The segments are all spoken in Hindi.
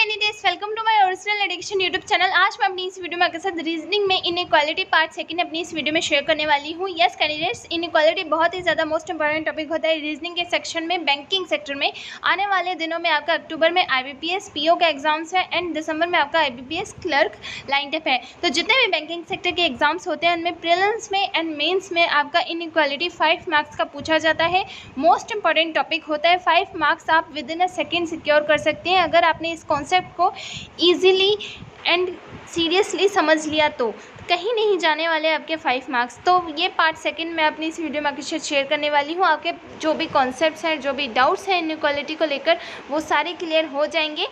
Candidates, welcome to my original education YouTube channel. आज मैं अपनी इस वीडियो में आपके साथ रीजनिंग में इनइक्वालिटी पार्ट सेकंड अपनी इस वीडियो में शेयर करने वाली हूँ। यस कैंडिडेट्स, इनइक्वालिटी बहुत ही ज़्यादा मोस्ट इंपॉर्टेंट टॉपिक होता है रीजनिंग के सेक्शन में। बैंकिंग सेक्टर में आने वाले दिनों में आपका अक्टूबर में IBPS PO का एग्जाम्स है एंड दिसंबर में आपका IBPS क्लर्क लाइन अप है। तो जितने भी बैंकिंग सेक्टर के एग्जाम्स होते हैं उनमें प्रीलिम्स में एंड मेन्स में आपका इनइक्वालिटी 5 मार्क्स का पूछा जाता है। मोस्ट इंपॉर्टेंट टॉपिक होता है। 5 मार्क्स आप with in a second secure कर सकते हैं अगर आपने इस कॉन्सेप्ट को ईजिली एंड सीरियसली समझ लिया तो कहीं नहीं जाने वाले आपके 5 मार्क्स। तो ये पार्ट सेकंड मैं अपनी इस वीडियो में आपके साथ शेयर करने वाली हूँ। आपके जो भी कॉन्सेप्ट्स हैं, जो भी डाउट्स हैं इनइक्वालिटी को लेकर, वो सारे क्लियर हो जाएंगे।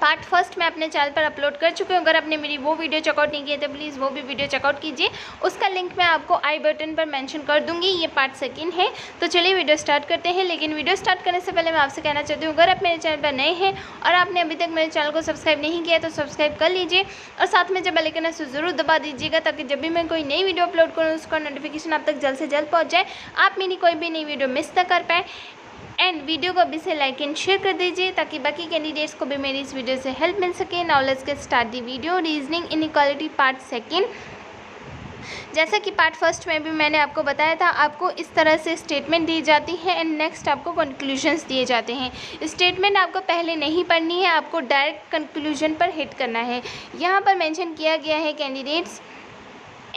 पार्ट फर्स्ट मैं अपने चैनल पर अपलोड कर चुकी हूँ। अगर आपने मेरी वो वीडियो चेकआउट नहीं किया तो प्लीज़ वो भी वीडियो चेकआउट कीजिए। उसका लिंक मैं आपको आई बटन पर मेंशन कर दूंगी। ये पार्ट सेकंड है। तो चलिए वीडियो स्टार्ट करते हैं। लेकिन वीडियो स्टार्ट करने से पहले मैं आपसे कहना चाहती हूँ, अगर आप मेरे चैनल पर नए हैं और आपने अभी तक मेरे चैनल को सब्सक्राइब नहीं किया तो सब्सक्राइब कर लीजिए और साथ में जब बेल आइकन है उसे ज़रूर दबा दीजिएगा ताकि जब भी मैं कोई नई वीडियो अपलोड करूँ उसका नोटिफिकेशन आप तक जल्द से जल्द पहुँच जाए, आप मेरी कोई भी नई वीडियो मिस न कर पाए। एंड वीडियो को अभी से लाइक एंड शेयर कर दीजिए ताकि बाकी कैंडिडेट्स को भी मेरी इस वीडियो से हेल्प मिल सके। Now let's get start the video. Reasoning inequality part second. जैसा कि पार्ट फर्स्ट में भी मैंने आपको बताया था, आपको इस तरह से स्टेटमेंट दी जाती है एंड नेक्स्ट आपको कंक्लूजन्स दिए जाते हैं। स्टेटमेंट आपको पहले नहीं पढ़नी है, आपको डायरेक्ट कंक्लूजन पर हिट करना है। यहाँ पर मेंशन किया गया है कैंडिडेट्स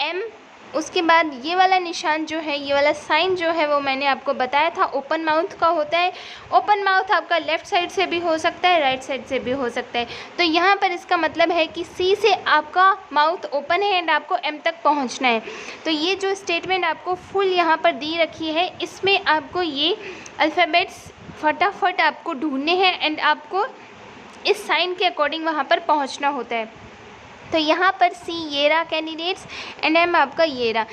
M, उसके बाद ये वाला निशान जो है, ये वाला साइन जो है वो मैंने आपको बताया था ओपन माउथ का होता है। ओपन माउथ आपका लेफ़्ट साइड से भी हो सकता है, राइट साइड से भी हो सकता है। तो यहाँ पर इसका मतलब है कि C से आपका माउथ ओपन है एंड आपको M तक पहुँचना है। तो ये जो स्टेटमेंट आपको फुल यहाँ पर दी रखी है, इसमें आपको ये अल्फ़ाबेट्स फटाफट आपको ढूंढने हैं एंड आपको इस साइन के अकॉर्डिंग वहाँ पर पहुँचना होता है। तो यहाँ पर C ये रहा कैंडिडेट्स एंड M आपका ये रहा।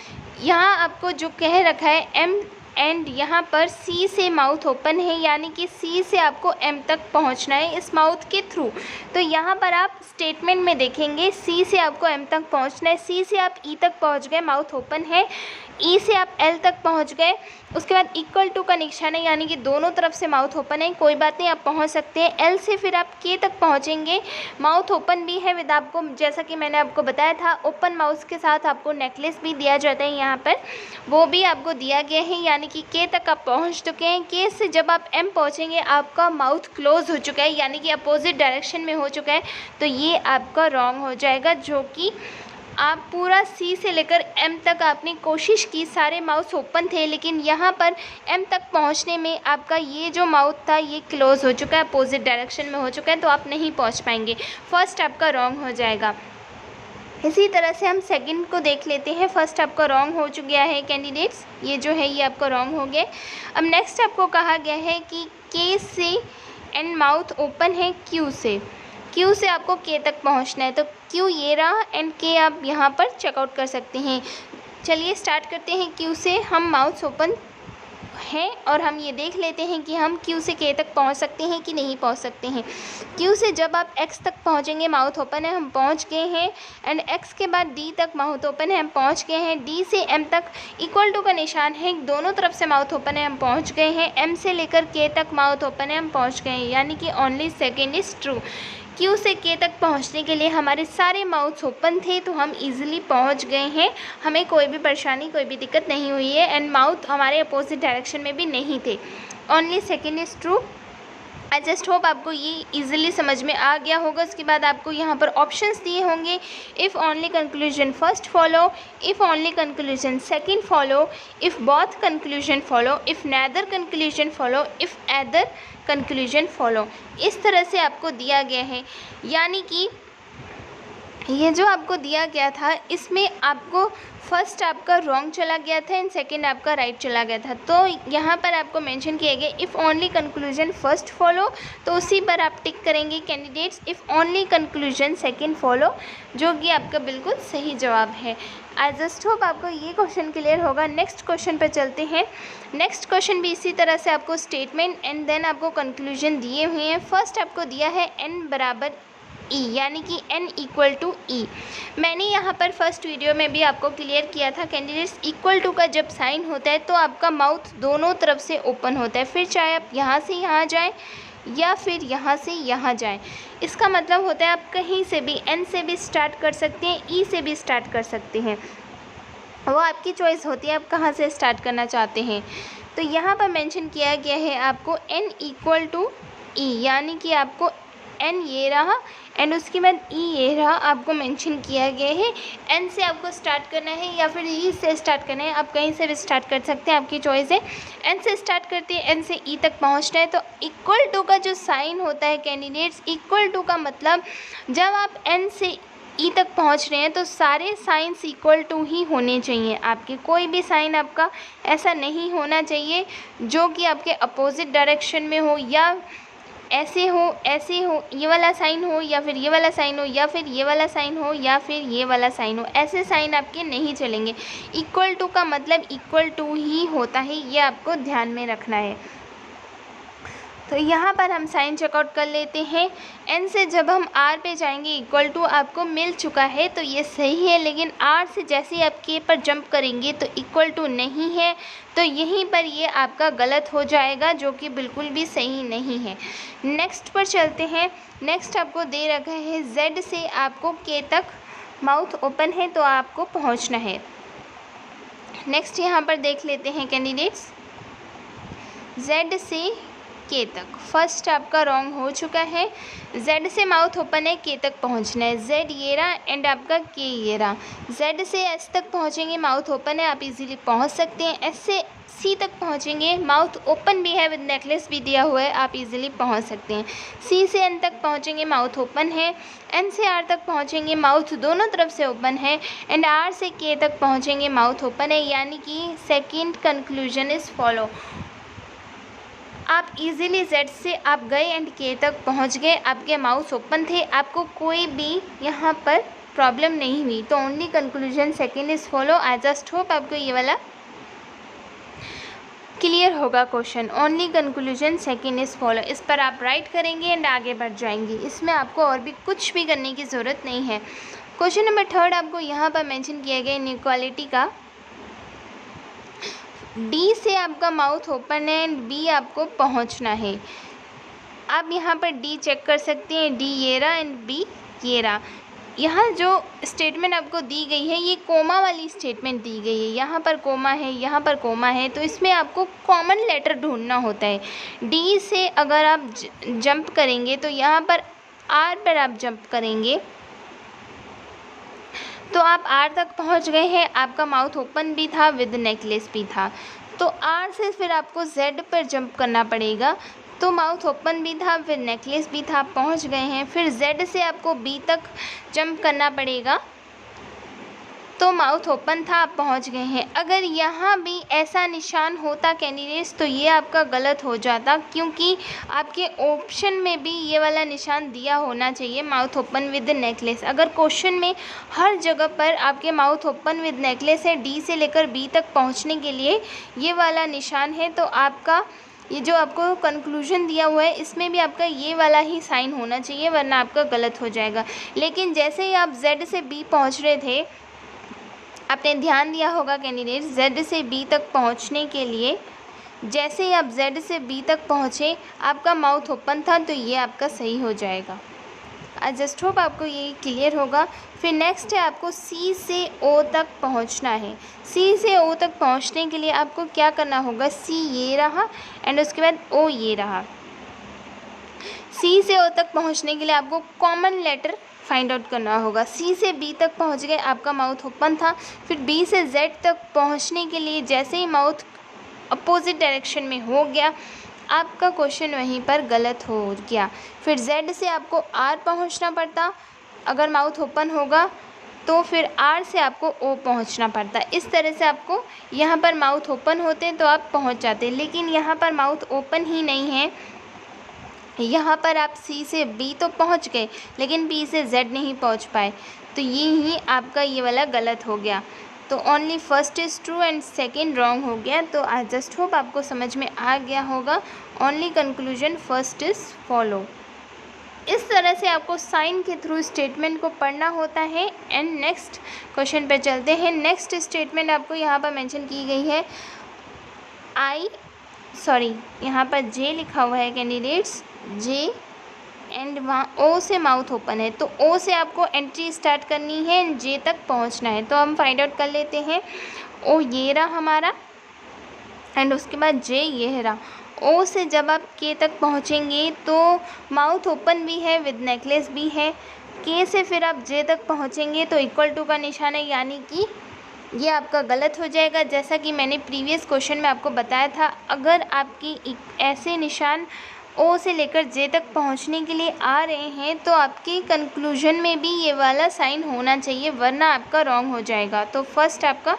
यहाँ आपको जो कह रखा है M एंड यहाँ पर C से माउथ ओपन है, यानी कि C से आपको M तक पहुँचना है इस माउथ के थ्रू। तो यहाँ पर आप स्टेटमेंट में देखेंगे C से आपको M तक पहुँचना है, C से आप E तक पहुँच गए, माउथ ओपन है। E से आप L तक पहुँच गए, उसके बाद इक्वल टू का निशान है, यानी कि दोनों तरफ से माउथ ओपन है, कोई बात नहीं आप पहुँच सकते हैं। L से फिर आप K तक पहुँचेंगे, माउथ ओपन भी है विद आपको, जैसा कि मैंने आपको बताया था ओपन माउथ के साथ आपको नेकलेस भी दिया जाता है, यहाँ पर वो भी आपको दिया गया है, यानी कि K तक आप पहुँच चुके हैं। K से जब आप M पहुँचेंगे आपका माउथ क्लोज हो चुका है, यानी कि अपोजिट डायरेक्शन में हो चुका है। तो ये आपका रॉन्ग हो जाएगा, जो कि आप पूरा C से लेकर M तक आपने कोशिश की, सारे माउथ ओपन थे, लेकिन यहाँ पर M तक पहुँचने में आपका ये जो माउथ था ये क्लोज हो चुका है, अपोजिट डायरेक्शन में हो चुका है, तो आप नहीं पहुँच पाएंगे। फर्स्ट आपका रॉन्ग हो जाएगा। इसी तरह से हम सेकंड को देख लेते हैं। फर्स्ट आपका रॉन्ग हो चुका है कैंडिडेट्स, ये जो है ये आपका रॉन्ग हो गया। अब नेक्स्ट आपको कहा गया है कि K से एंड माउथ ओपन है Q से, Q से आपको K तक पहुंचना है। तो Q ये रहा एंड K आप यहाँ पर चेकआउट कर सकते हैं। चलिए स्टार्ट करते हैं। Q से हम माउथ ओपन हैं और हम ये देख लेते हैं कि हम Q से K तक पहुंच सकते हैं कि नहीं पहुंच सकते हैं। Q से जब आप X तक पहुंचेंगे, माउथ ओपन है, हम पहुंच गए हैं एंड X के बाद D तक माउथ ओपन है, हम पहुंच गए हैं। D से M तक इक्वल टू का निशान है, दोनों तरफ से माउथ ओपन है, हम पहुंच गए हैं। M से लेकर K तक माउथ ओपन है, हम पहुंच गए हैं, यानी कि only second is true. Q से K तक पहुंचने के लिए हमारे सारे माउथ्स ओपन थे, तो हम इजीली पहुंच गए हैं, हमें कोई भी परेशानी, कोई भी दिक्कत नहीं हुई है एंड माउथ हमारे अपोजिट डायरेक्शन में भी नहीं थे। Only second is true. I just hope आपको ये इजीली समझ में आ गया होगा। उसके बाद आपको यहाँ पर ऑप्शंस दिए होंगे। If only conclusion first follow, if only conclusion second follow, if both conclusion follow, if neither conclusion follow, if either conclusion follow. इस तरह से आपको दिया गया है, यानी कि ये जो आपको दिया गया था इसमें आपको फर्स्ट आपका रॉन्ग चला गया था एंड सेकंड आपका राइट चला गया था। तो यहाँ पर आपको मेंशन किया गया if only conclusion first follow, तो उसी पर आप टिक करेंगे candidates. If only conclusion second follow, जो कि आपका बिल्कुल सही जवाब है। आई जस्ट होप आपको ये क्वेश्चन क्लियर होगा। नेक्स्ट क्वेश्चन पर चलते हैं। नेक्स्ट क्वेश्चन भी इसी तरह से आपको स्टेटमेंट एंड देन आपको कंक्लूजन दिए हुए हैं। फर्स्ट आपको दिया है n बराबर E, यानी कि n इक्वल टू E। मैंने यहाँ पर फर्स्ट वीडियो में भी आपको क्लियर किया था कैंडिडेट्स, इक्वल टू का जब साइन होता है तो आपका माउथ दोनों तरफ से ओपन होता है, फिर चाहे आप यहाँ से यहाँ जाएँ या फिर यहाँ से यहाँ जाएं। इसका मतलब होता है आप कहीं से भी एन से भी स्टार्ट कर सकते हैं, ई से भी स्टार्ट कर सकते हैं, वो आपकी चॉइस होती है आप कहाँ से स्टार्ट करना चाहते हैं। तो यहाँ पर मेंशन किया गया है आपको n इक्वल टू ई, यानी कि आपको n ये रहा एंड उसके बाद e ये रहा, आपको मेंशन किया गया है। n से आपको स्टार्ट करना है या फिर e से स्टार्ट करना है, आप कहीं से भी स्टार्ट कर सकते हैं, आपकी चॉइस है। n से स्टार्ट करते हैं, n से e तक पहुंचना है। तो इक्वल टू का जो साइन होता है कैंडिडेट्स, इक्वल टू का मतलब जब आप n से ई तक पहुंच रहे हैं तो सारे साइंस इक्वल टू ही होने चाहिए आपके, कोई भी साइन आपका ऐसा नहीं होना चाहिए जो कि आपके अपोजिट डायरेक्शन में हो, या ऐसे हो ये वाला साइन हो, या फिर ये वाला साइन हो, या फिर ये वाला साइन हो, या फिर ये वाला साइन हो। ऐसे साइन आपके नहीं चलेंगे। इक्वल टू का मतलब इक्वल टू ही होता है, ये आपको ध्यान में रखना है। तो यहाँ पर हम साइन चेकआउट कर लेते हैं। n से जब हम r पे जाएंगे इक्वल टू आपको मिल चुका है तो ये सही है, लेकिन r से जैसे ही आप k पर जंप करेंगे तो इक्वल टू नहीं है, तो यहीं पर ये आपका गलत हो जाएगा, जो कि बिल्कुल भी सही नहीं है। नेक्स्ट पर चलते हैं। नेक्स्ट आपको दे रखा है z से आपको k तक माउथ ओपन है तो आपको पहुँचना है। नेक्स्ट यहाँ पर देख लेते हैं कैंडिडेट्स, z से के तक फर्स्ट आपका रॉन्ग हो चुका है। z से माउथ ओपन है, के तक पहुंचना है। z ये रहा एंड आपका के ये रहा। z से s तक पहुंचेंगे, माउथ ओपन है, आप इजीली पहुंच सकते हैं। s से c तक पहुंचेंगे, माउथ ओपन भी है, विद नेकलेस भी दिया हुआ है, आप इजीली पहुंच सकते हैं। c से n तक पहुंचेंगे, माउथ ओपन है। n से r तक पहुंचेंगे, माउथ दोनों तरफ से ओपन है। एंड r से k तक पहुंचेंगे, माउथ ओपन है, यानी कि सेकेंड कंक्लूजन इज़ फॉलो। आप इजीली z से आप गए एंड k तक पहुंच गए, आपके माउथ ओपन थे, आपको कोई भी यहाँ पर प्रॉब्लम नहीं हुई। तो only conclusion second is follow. I just hope आपको ये वाला क्लियर होगा question. Only conclusion second is follow, इस पर आप राइट करेंगे एंड आगे बढ़ जाएंगे। इसमें आपको और भी कुछ भी करने की ज़रूरत नहीं है। क्वेश्चन नंबर थर्ड आपको यहाँ पर मेंशन किया गया इनइक्वालिटी का। D से आपका माउथ ओपन है एंड B आपको पहुंचना है। आप यहाँ पर D चेक कर सकते हैं, D ये रहा एंड B ये रहा। यहाँ जो स्टेटमेंट आपको दी गई है ये कोमा वाली स्टेटमेंट दी गई है, यहाँ पर कोमा है, यहाँ पर कोमा है, तो इसमें आपको कॉमन लेटर ढूंढना होता है। D से अगर आप जंप करेंगे तो यहाँ पर R पर आप जंप करेंगे तो आप R तक पहुंच गए हैं, आपका माउथ ओपन भी था, विद नेकलेस भी था। तो R से फिर आपको Z पर जंप करना पड़ेगा, तो माउथ ओपन भी था, फिर नेकलेस भी था, आप पहुंच गए हैं। फिर Z से आपको B तक जंप करना पड़ेगा, तो माउथ ओपन था, आप पहुंच गए हैं। अगर यहाँ भी ऐसा निशान होता कैंडिडेट्स तो ये आपका गलत हो जाता, क्योंकि आपके ऑप्शन में भी ये वाला निशान दिया होना चाहिए, माउथ ओपन विद नेकलेस। अगर क्वेश्चन में हर जगह पर आपके माउथ ओपन विद नेकलेस है, डी से लेकर बी तक पहुँचने के लिए ये वाला निशान है, तो आपका ये जो आपको कंक्लूजन दिया हुआ है इसमें भी आपका ये वाला ही साइन होना चाहिए, वरना आपका गलत हो जाएगा। लेकिन जैसे ही आप Z से B पहुँच रहे थे, आपने ध्यान दिया होगा कैंडिडेट, Z से B तक पहुंचने के लिए जैसे ही आप Z से B तक पहुंचे आपका माउथ ओपन था, तो ये आपका सही हो जाएगा। आई जस्ट होप आपको ये क्लियर होगा। फिर नेक्स्ट है आपको C से O तक पहुंचना है। C से O तक पहुंचने के लिए आपको क्या करना होगा, C ये रहा एंड उसके बाद O ये रहा। C से O तक पहुंचने के लिए आपको कॉमन लेटर फाइंड आउट करना होगा। C से B तक पहुंच गए, आपका माउथ ओपन था। फिर B से Z तक पहुंचने के लिए जैसे ही माउथ अपोजिट डायरेक्शन में हो गया, आपका क्वेश्चन वहीं पर गलत हो गया। फिर Z से आपको R पहुंचना पड़ता, अगर माउथ ओपन होगा तो फिर R से आपको O पहुंचना पड़ता। इस तरह से आपको यहाँ पर माउथ ओपन होते तो आप पहुँच जाते, लेकिन यहाँ पर माउथ ओपन ही नहीं है। यहाँ पर आप C से B तो पहुँच गए लेकिन B से Z नहीं पहुँच पाए, तो ये ही आपका ये वाला गलत हो गया। तो only first is true and second wrong हो गया। तो आई जस्ट होप आपको समझ में आ गया होगा। Only conclusion first is follow. इस तरह से आपको साइन के थ्रू स्टेटमेंट को पढ़ना होता है। एंड नेक्स्ट क्वेश्चन पे चलते हैं। नेक्स्ट स्टेटमेंट आपको यहाँ पर मेंशन की गई है, I सॉरी यहाँ पर जे लिखा हुआ है कैंडिडेट्स, जे एंड वहाँ ओ से माउथ ओपन है, तो ओ से आपको एंट्री स्टार्ट करनी है एंड जे तक पहुँचना है। तो हम फाइंड आउट कर लेते हैं। ओ ये रहा हमारा एंड उसके बाद जे ये रहा। ओ से जब आप के तक पहुँचेंगे तो माउथ ओपन भी है विद नेकलेस भी है। के से फिर आप जे तक पहुँचेंगे तो इक्वल टू का निशान है, यानी कि ये आपका गलत हो जाएगा। जैसा कि मैंने प्रीवियस क्वेश्चन में आपको बताया था, अगर आपकी ऐसे निशान ओ से लेकर जे तक पहुंचने के लिए आ रहे हैं तो आपके कंक्लूजन में भी ये वाला साइन होना चाहिए, वरना आपका रॉन्ग हो जाएगा। तो फर्स्ट आपका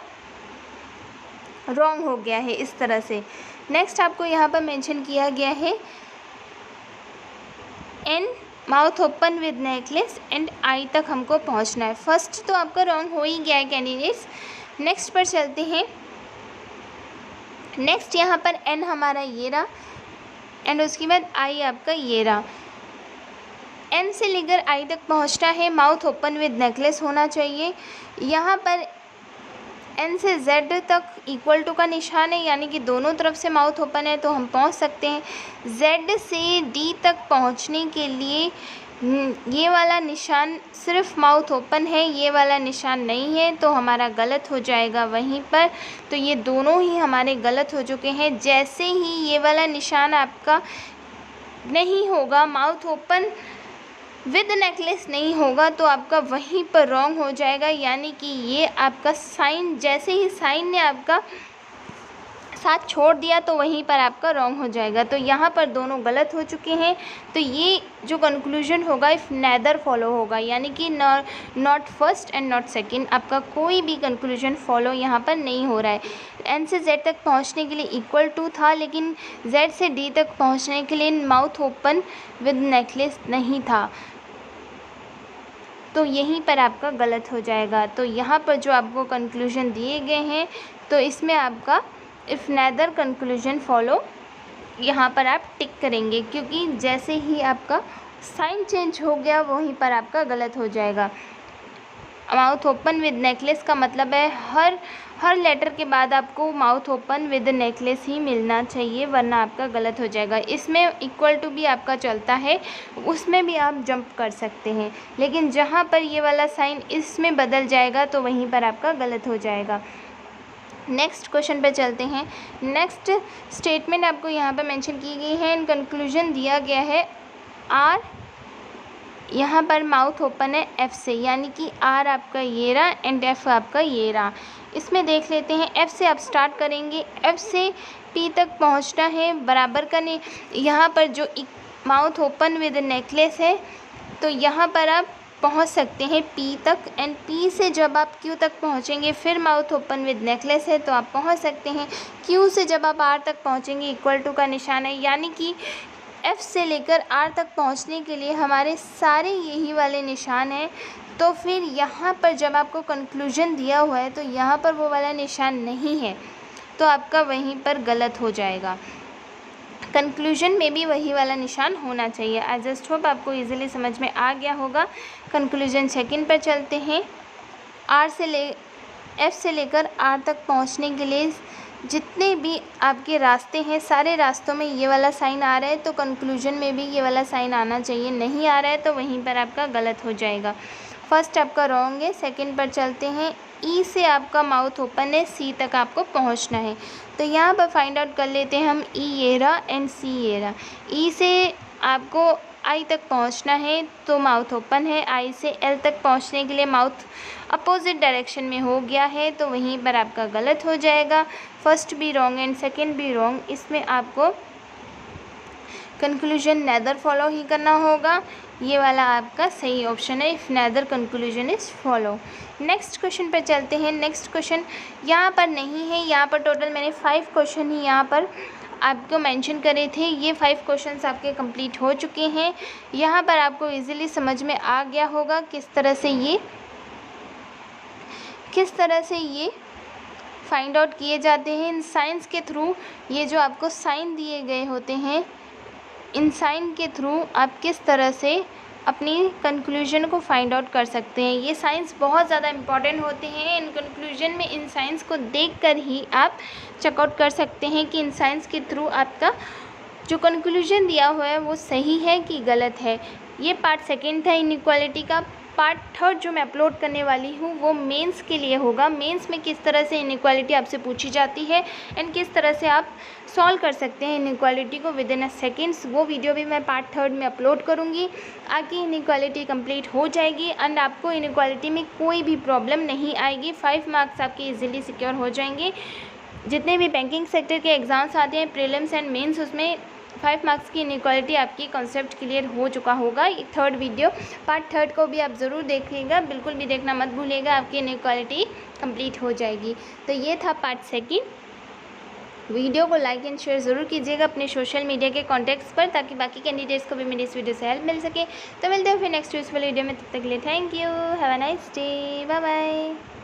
रॉन्ग हो गया है इस तरह से। नेक्स्ट आपको यहाँ पर मेंशन किया गया है an mouth open with necklace and eye तक हमको पहुँचना है। फर्स्ट तो आपका रॉन्ग हो ही गया है कैंडिडेट्स। नेक्स्ट पर चलते हैं। नेक्स्ट यहाँ पर एन हमारा ये रहा एंड उसके बाद आई आपका ये रहा। एन से लेकर आई तक पहुँचना है, माउथ ओपन विद नेकलेस होना चाहिए। यहाँ पर एन से जेड तक इक्वल टू का निशान है, यानी कि दोनों तरफ से माउथ ओपन है तो हम पहुँच सकते हैं। जेड से डी तक पहुँचने के लिए ये वाला निशान सिर्फ माउथ ओपन है, ये वाला निशान नहीं है, तो हमारा गलत हो जाएगा वहीं पर। तो ये दोनों ही हमारे गलत हो चुके हैं। जैसे ही ये वाला निशान आपका नहीं होगा, माउथ ओपन विद नेकलेस नहीं होगा, तो आपका वहीं पर रॉन्ग हो जाएगा, यानी कि ये आपका साइन, जैसे ही साइन ने आपका साथ छोड़ दिया तो वहीं पर आपका रॉन्ग हो जाएगा। तो यहाँ पर दोनों गलत हो चुके हैं। तो ये जो कंक्लूजन होगा इफ़ नेदर फॉलो होगा, यानी कि not first and not second, आपका कोई भी कंक्लूजन फॉलो यहाँ पर नहीं हो रहा है। एन से जेड तक पहुँचने के लिए इक्वल टू था, लेकिन जेड से डी तक पहुँचने के लिए माउथ ओपन विद नेकलेस नहीं था, तो यहीं पर आपका गलत हो जाएगा। तो यहाँ पर जो आपको कंक्लूजन दिए गए हैं, तो इसमें आपका इफ़ नेदर कंक्लूजन फॉलो यहाँ पर आप टिक करेंगे, क्योंकि जैसे ही आपका साइन चेंज हो गया वहीं पर आपका गलत हो जाएगा। माउथ ओपन विद नेकलेस का मतलब है हर लेटर के बाद आपको माउथ ओपन विद नेकलेस ही मिलना चाहिए, वरना आपका गलत हो जाएगा। इसमें इक्वल टू भी आपका चलता है, उसमें भी आप जंप कर सकते हैं, लेकिन जहाँ पर ये वाला साइन इसमें बदल जाएगा तो वहीं पर आपका गलत हो जाएगा। नेक्स्ट क्वेश्चन पे चलते हैं। नेक्स्ट स्टेटमेंट आपको यहाँ पर मेंशन की गई है एंड कंक्लूजन दिया गया है आर, यहाँ पर माउथ ओपन है एफ़ से, यानी कि आर आपका ये रहा एंड एफ़ आपका ये रहा। इसमें देख लेते हैं, एफ़ से आप स्टार्ट करेंगे, एफ़ से पी तक पहुँचना है बराबर का नहीं। यहाँ पर जो माउथ ओपन विद नेकलेस है तो यहाँ पर आप पहुँच सकते हैं पी तक, एंड पी से जब आप क्यू तक पहुँचेंगे फिर माउथ ओपन विद नेकलेस है तो आप पहुँच सकते हैं। क्यू से जब आप आर तक पहुँचेंगे इक्वल टू का निशान है, यानी कि एफ़ से लेकर आर तक पहुँचने के लिए हमारे सारे यही वाले निशान हैं। तो फिर यहाँ पर जब आपको कंक्लूजन दिया हुआ है तो यहाँ पर वो वाला निशान नहीं है, तो आपका वहीं पर गलत हो जाएगा। कंक्लूजन में भी वही वाला निशान होना चाहिए। आई जस्ट होप आपको इजीली समझ में आ गया होगा। कंक्लूजन सेकंड पर चलते हैं। एफ़ से लेकर आर तक पहुंचने के लिए जितने भी आपके रास्ते हैं सारे रास्तों में ये वाला साइन आ रहा है, तो कंक्लूजन में भी ये वाला साइन आना चाहिए। नहीं आ रहा है तो वहीं पर आपका गलत हो जाएगा। फर्स्ट आपका रॉन्ग है। सेकंड पर चलते हैं। ई से आपका माउथ ओपन है, सी तक आपको पहुंचना है, तो यहाँ पर फाइंड आउट कर लेते हैं हम। ई ये रहा एंड सी ये रहा। ई से आपको आई तक पहुंचना है तो माउथ ओपन है। आई से एल तक पहुंचने के लिए माउथ अपोजिट डायरेक्शन में हो गया है, तो वहीं पर आपका गलत हो जाएगा। फर्स्ट भी रॉन्ग एंड सेकंड भी रॉन्ग। इसमें आपको कंक्लूजन नेदर फॉलो ही करना होगा। ये वाला आपका सही ऑप्शन है, if neither conclusion is follow. Next question पर चलते हैं। नेक्स्ट क्वेश्चन यहाँ पर नहीं है, यहाँ पर टोटल मैंने 5 क्वेश्चन ही यहाँ पर आपको मेंशन करे थे। ये 5 क्वेश्चंस आपके कंप्लीट हो चुके हैं। यहाँ पर आपको इजीली समझ में आ गया होगा किस तरह से ये फाइंड आउट किए जाते हैं। इन साइंस के थ्रू, ये जो आपको साइन दिए गए होते हैं, इन साइन के थ्रू आप किस तरह से अपनी कंक्लूजन को फाइंड आउट कर सकते हैं। ये साइंस बहुत ज़्यादा इम्पॉर्टेंट होते हैं। इन कंक्लूजन में इन साइंस को देखकर ही आप चेकआउट कर सकते हैं कि इन साइंस के थ्रू आपका जो कंक्लूजन दिया हुआ है वो सही है कि गलत है। ये पार्ट सेकंड था इनइक्वालिटी का। पार्ट थर्ड जो मैं अपलोड करने वाली हूँ वो मेंस के लिए होगा। मेंस में किस तरह से इनइक्वालिटी आपसे पूछी जाती है एंड किस तरह से आप सॉल्व कर सकते हैं इनइक्वालिटी को विद इन अ सेकेंड्स, वो वीडियो भी मैं पार्ट थर्ड में अपलोड करूँगी। आगे इनइक्वालिटी कंप्लीट हो जाएगी एंड आपको इनइक्वालिटी में कोई भी प्रॉब्लम नहीं आएगी। 5 मार्क्स आपके ईजिली सिक्योर हो जाएंगे। जितने भी बैंकिंग सेक्टर के एग्ज़ाम्स आते हैं प्रीलिम्स एंड मेंस, उसमें 5 मार्क्स की इनइक्वालिटी आपकी कॉन्सेप्ट क्लियर हो चुका होगा। थर्ड वीडियो पार्ट थर्ड को भी आप ज़रूर देखिएगा, बिल्कुल भी देखना मत भूलिएगा, आपकी इनइक्वालिटी कंप्लीट हो जाएगी। तो ये था पार्ट सेकंड। वीडियो को लाइक एंड शेयर ज़रूर कीजिएगा अपने सोशल मीडिया के कॉन्टैक्ट्स पर, ताकि बाकी कैंडिडेट्स को भी मेरी इस वीडियो से हेल्प मिल सके। तो मिलते हैं फिर नेक्स्ट यूजफुल वीडियो में, तब तक के लिए thank you, have a nice day, bye bye.